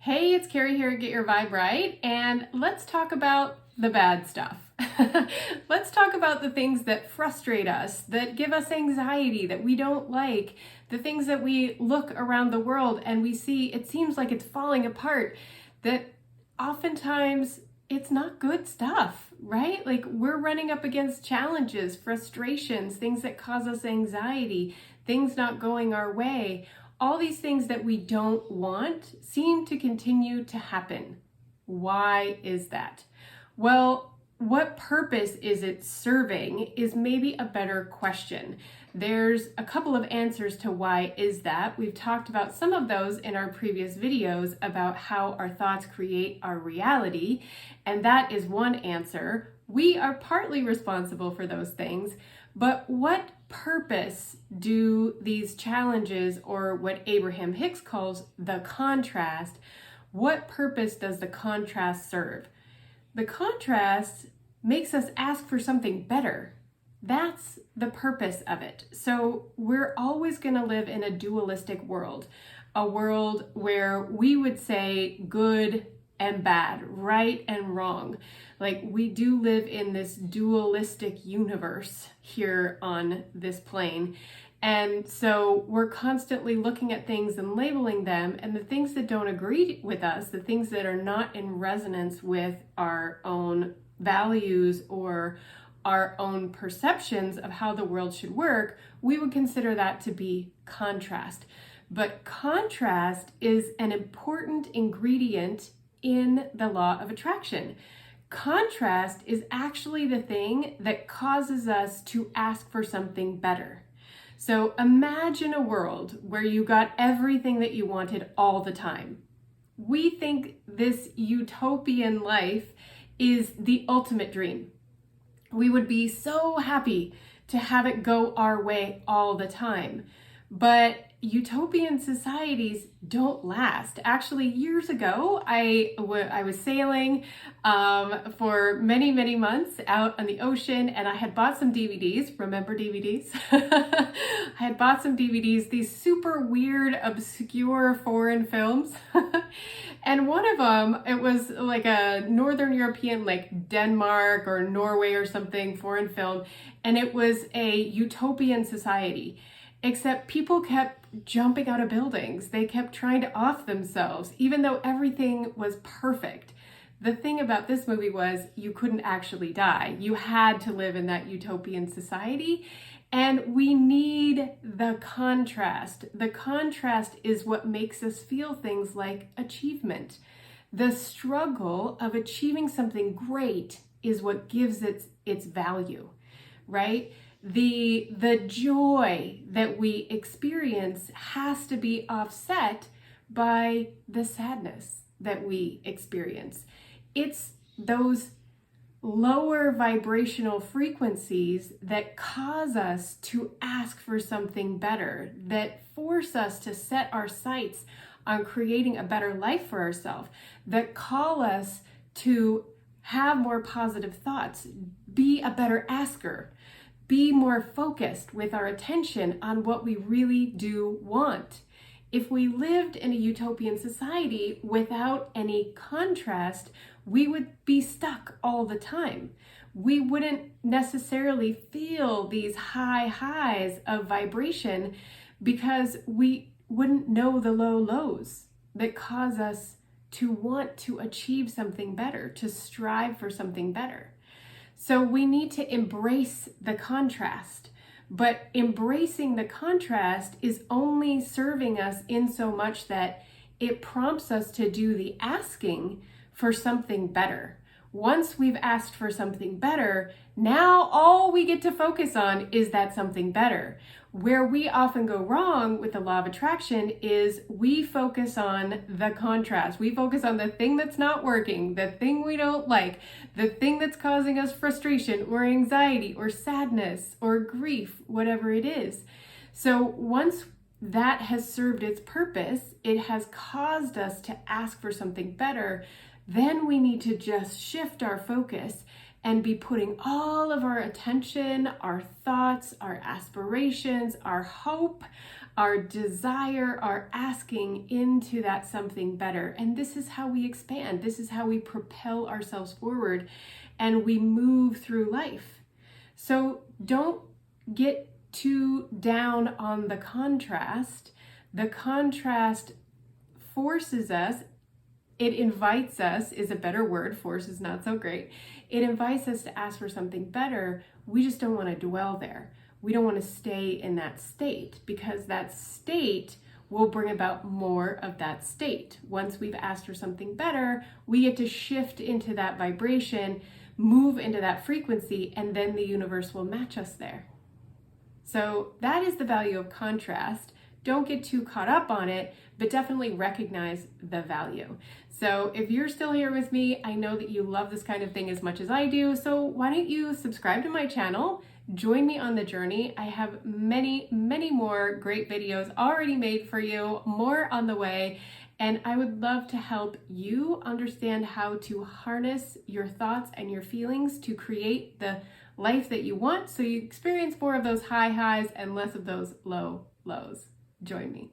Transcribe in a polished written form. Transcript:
Hey, it's Carrie here at Get Your Vibe Right, and let's talk about the bad stuff. Let's talk about the things that frustrate us, that give us anxiety, that we don't like, the things that we look around the world and we see it seems like it's falling apart, that oftentimes it's not good stuff, right? Like we're running up against challenges, frustrations, things that cause us anxiety, things not going our way. All these things that we don't want seem to continue to happen. Why is that? Well, what purpose is it serving is maybe a better question. There's a couple of answers to why is that. We've talked about some of those in our previous videos about how our thoughts create our reality, and that is one answer. We are partly responsible for those things, but what purpose do these challenges, or what Abraham Hicks calls the contrast, what purpose does the contrast serve? The contrast makes us ask for something better. That's the purpose of it. So we're always going to live in a dualistic world, a world where we would say good and bad, right and wrong. Like we do live in this dualistic universe here on this plane. And so we're constantly looking at things and labeling them, and the things that don't agree with us, the things that are not in resonance with our own values or our own perceptions of how the world should work, we would consider that to be contrast. But contrast is an important ingredient in the law of attraction. Contrast is actually the thing that causes us to ask for something better. So imagine a world where you got everything that you wanted all the time. We think this utopian life is the ultimate dream. We would be so happy to have it go our way all the time. But utopian societies don't last. Actually, years ago, I was sailing for many, many months out on the ocean, and I had bought some DVDs. Remember DVDs? I had bought some DVDs, these super weird, obscure foreign films. And one of them, it was like a Northern European, like Denmark or Norway or something, foreign film, and it was a utopian society. Except people kept jumping out of buildings. They kept trying to off themselves, even though everything was perfect. The thing about this movie was you couldn't actually die. You had to live in that utopian society. And we need the contrast. The contrast is what makes us feel things like achievement. The struggle of achieving something great is what gives it its value, right? The joy that we experience has to be offset by the sadness that we experience. It's those lower vibrational frequencies that cause us to ask for something better, that force us to set our sights on creating a better life for ourselves, that call us to have more positive thoughts, be a better asker, be more focused with our attention on what we really do want. If we lived in a utopian society without any contrast, we would be stuck all the time. We wouldn't necessarily feel these high highs of vibration because we wouldn't know the low lows that cause us to want to achieve something better, to strive for something better. So we need to embrace the contrast, but embracing the contrast is only serving us in so much that it prompts us to do the asking for something better. Once we've asked for something better, now all we get to focus on is that something better. Where we often go wrong with the law of attraction is we focus on the contrast. We focus on the thing that's not working, the thing we don't like, the thing that's causing us frustration or anxiety or sadness or grief, whatever it is. So once that has served its purpose, it has caused us to ask for something better, then we need to just shift our focus and be putting all of our attention, our thoughts, our aspirations, our hope, our desire, our asking into that something better. And this is how we expand. This is how we propel ourselves forward and we move through life. So don't get too down on the contrast. The contrast forces us, it invites us, is a better word, force is not so great. It invites us to ask for something better. We just don't want to dwell there. We don't want to stay in that state, because that state will bring about more of that state. Once we've asked for something better, we get to shift into that vibration, move into that frequency, and then the universe will match us there. So that is the value of contrast. Don't get too caught up on it, but definitely recognize the value. So if you're still here with me, I know that you love this kind of thing as much as I do. So why don't you subscribe to my channel? Join me on the journey. I have many, many more great videos already made for you, more on the way. And I would love to help you understand how to harness your thoughts and your feelings to create the life that you want, so you experience more of those high highs and less of those low lows. Join me.